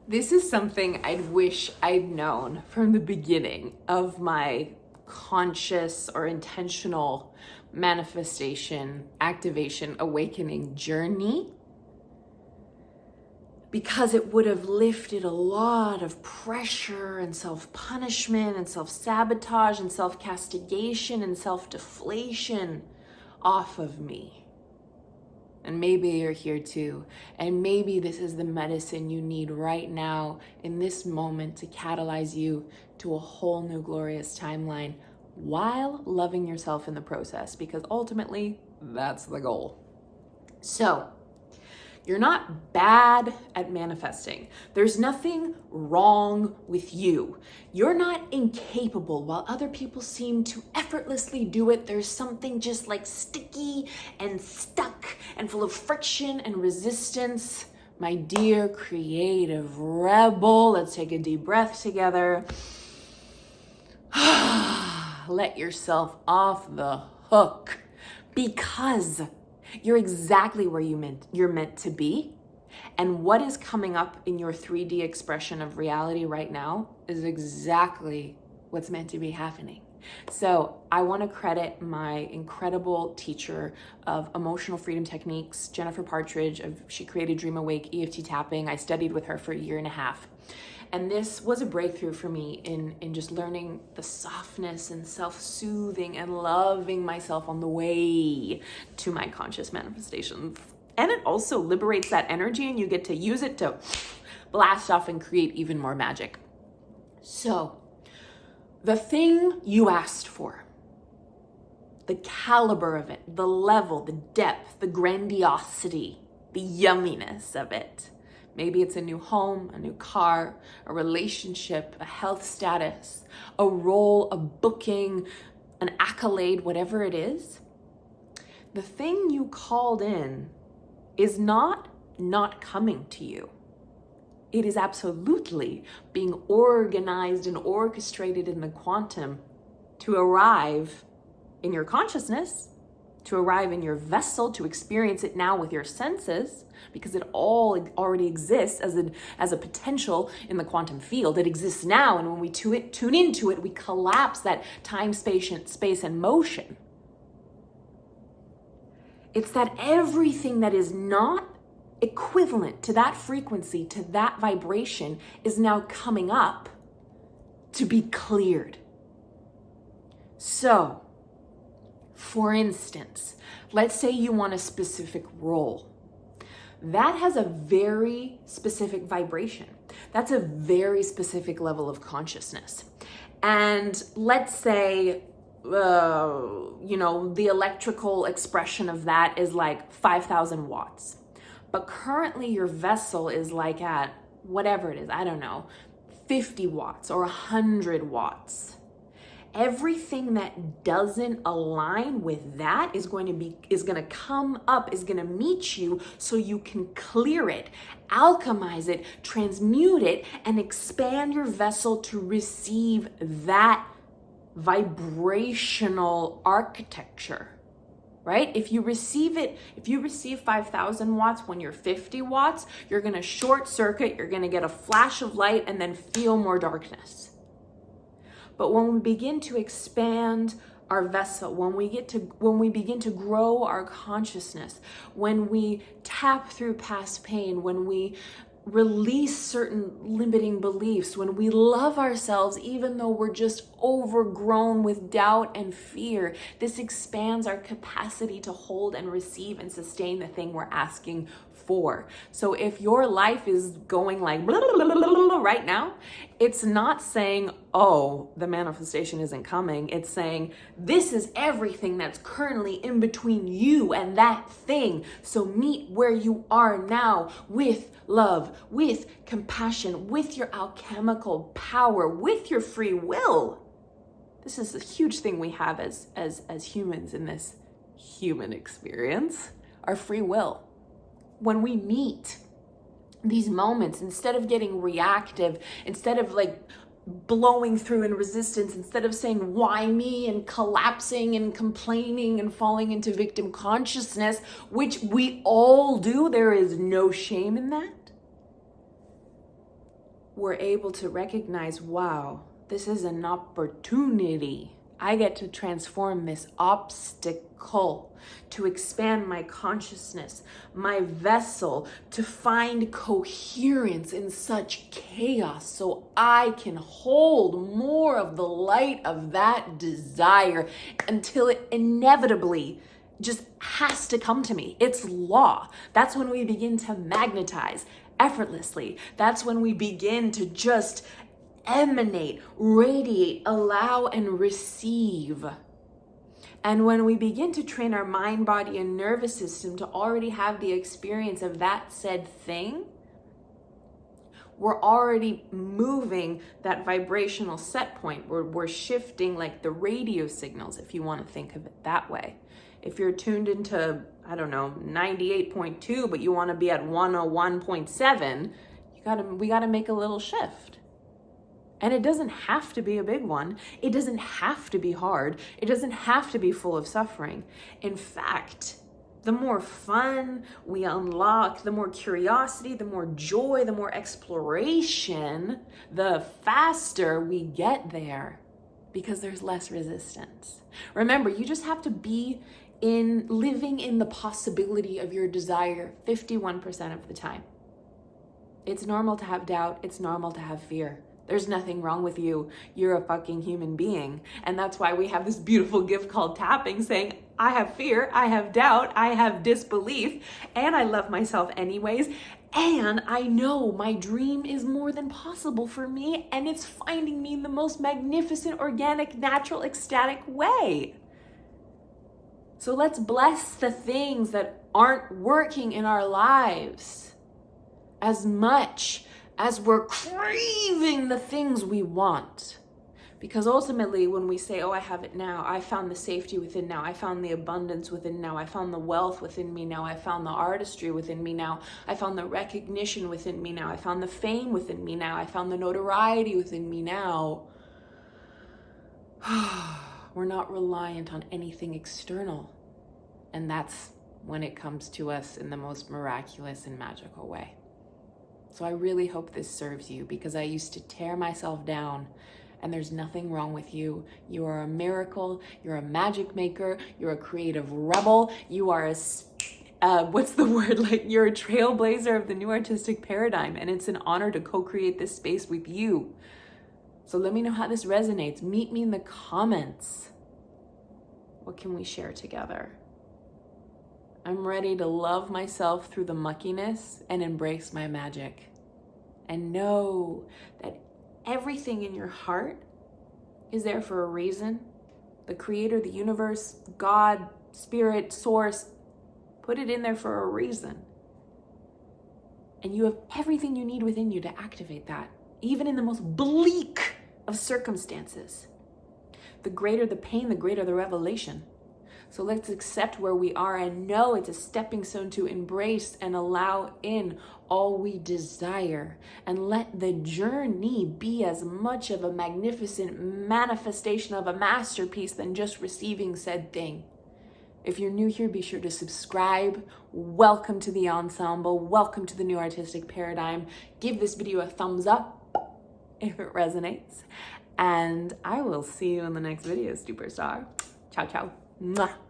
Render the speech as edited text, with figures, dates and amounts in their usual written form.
This is something I'd wish I'd known from the beginning of my conscious or intentional manifestation, activation, awakening journey, because it would have lifted a lot of pressure and self-punishment and self-sabotage and self-castigation and self-deflation off of me. And maybe you're here too. And maybe this is the medicine you need right now in this moment to catalyze you to a whole new glorious timeline while loving yourself in the process, because ultimately that's the goal. So, you're not bad at manifesting. There's nothing wrong with you. You're not incapable. While other people seem to effortlessly do it, there's something just like sticky and stuck and full of friction and resistance. My dear creative rebel, let's take a deep breath together. Let yourself off the hook, because you're exactly where you're meant to be. And what is coming up in your 3D expression of reality right now is exactly what's meant to be happening. So I want to credit my incredible teacher of emotional freedom techniques, Jennifer Partridge. She created Dream Awake EFT tapping. I studied with her for a year and a half. And this was a breakthrough for me in just learning the softness and self-soothing and loving myself on the way to my conscious manifestations. And it also liberates that energy, and you get to use it to blast off and create even more magic. So, the thing you asked for, the caliber of it, the level, the depth, the grandiosity, the yumminess of it. Maybe it's a new home, a new car, a relationship, a health status, a role, a booking, an accolade, whatever it is. The thing you called in is not coming to you. It is absolutely being organized and orchestrated in the quantum to arrive in your consciousness, to arrive in your vessel, to experience it now with your senses, because it all already exists as a potential in the quantum field. It exists now, and when we tune into it, we collapse that time, space, and motion. It's that everything that is not equivalent to that frequency, to that vibration, is now coming up to be cleared. So, for instance, let's say you want a specific role. That has a very specific vibration. That's a very specific level of consciousness. And let's say, the electrical expression of that is like 5,000 watts. But currently your vessel is like at whatever it is, I don't know, 50 watts or 100 watts. Everything that doesn't align with that is going to come up, is going to meet you, so you can clear it, alchemize it, transmute it, and expand your vessel to receive that vibrational architecture. Right? If you receive 5,000 watts when you're 50 watts, you're going to short circuit, you're going to get a flash of light and then feel more darkness. But when we begin to expand our vessel, when we begin to grow our consciousness, when we tap through past pain, when we release certain limiting beliefs, when we love ourselves even though we're just overgrown with doubt and fear, this expands our capacity to hold and receive and sustain the thing we're asking for. So if your life is going like blah, blah, blah, blah, blah, right now, it's not saying, oh, the manifestation isn't coming. It's saying, this is everything that's currently in between you and that thing. So meet where you are now with love, with compassion, with your alchemical power, with your free will. This is a huge thing we have as humans in this human experience, our free will. When we meet these moments, instead of getting reactive, instead of like blowing through in resistance, instead of saying, why me, and collapsing and complaining and falling into victim consciousness, which we all do, there is no shame in that. we're able to recognize, wow, this is an opportunity. I get to transform this obstacle, to expand my consciousness, my vessel, to find coherence in such chaos so I can hold more of the light of that desire until it inevitably just has to come to me. It's law. That's when we begin to magnetize effortlessly. That's when we begin to just emanate, radiate, allow, and receive. And when we begin to train our mind, body, and nervous system to already have the experience of that said thing, we're already moving that vibrational set point. We're shifting like the radio signals, if you want to think of it that way. If you're tuned into, 98.2, but you want to be at 101.7, we gotta make a little shift. And it doesn't have to be a big one. It doesn't have to be hard. It doesn't have to be full of suffering. In fact, the more fun we unlock, the more curiosity, the more joy, the more exploration, the faster we get there, because there's less resistance. Remember, you just have to be living in the possibility of your desire 51% of the time. It's normal to have doubt. It's normal to have fear. There's nothing wrong with you. You're a fucking human being. And that's why we have this beautiful gift called tapping, saying, I have fear, I have doubt, I have disbelief, and I love myself anyways. And I know my dream is more than possible for me, and it's finding me in the most magnificent, organic, natural, ecstatic way. So let's bless the things that aren't working in our lives as much as we're craving the things we want. Because ultimately, when we say, oh, I have it now, I found the safety within now, I found the abundance within now, I found the wealth within me now, I found the artistry within me now, I found the recognition within me now, I found the fame within me now, I found the notoriety within me now. We're not reliant on anything external. And that's when it comes to us in the most miraculous and magical way. So I really hope this serves you, because I used to tear myself down, and there's nothing wrong with you. You are a miracle. You're a magic maker. You're a creative rebel. You are you're a trailblazer of the new artistic paradigm, and it's an honor to co-create this space with you. So let me know how this resonates. Meet me in the comments. What can we share together? I'm ready to love myself through the muckiness and embrace my magic. And know that everything in your heart is there for a reason. The creator, the universe, God, spirit, source, put it in there for a reason. And you have everything you need within you to activate that, even in the most bleak of circumstances. The greater the pain, the greater the revelation. So let's accept where we are and know it's a stepping stone to embrace and allow in all we desire. And let the journey be as much of a magnificent manifestation of a masterpiece than just receiving said thing. If you're new here, be sure to subscribe. Welcome to the ensemble. Welcome to the new artistic paradigm. Give this video a thumbs up if it resonates. And I will see you in the next video, superstar. Ciao, ciao. Mwah.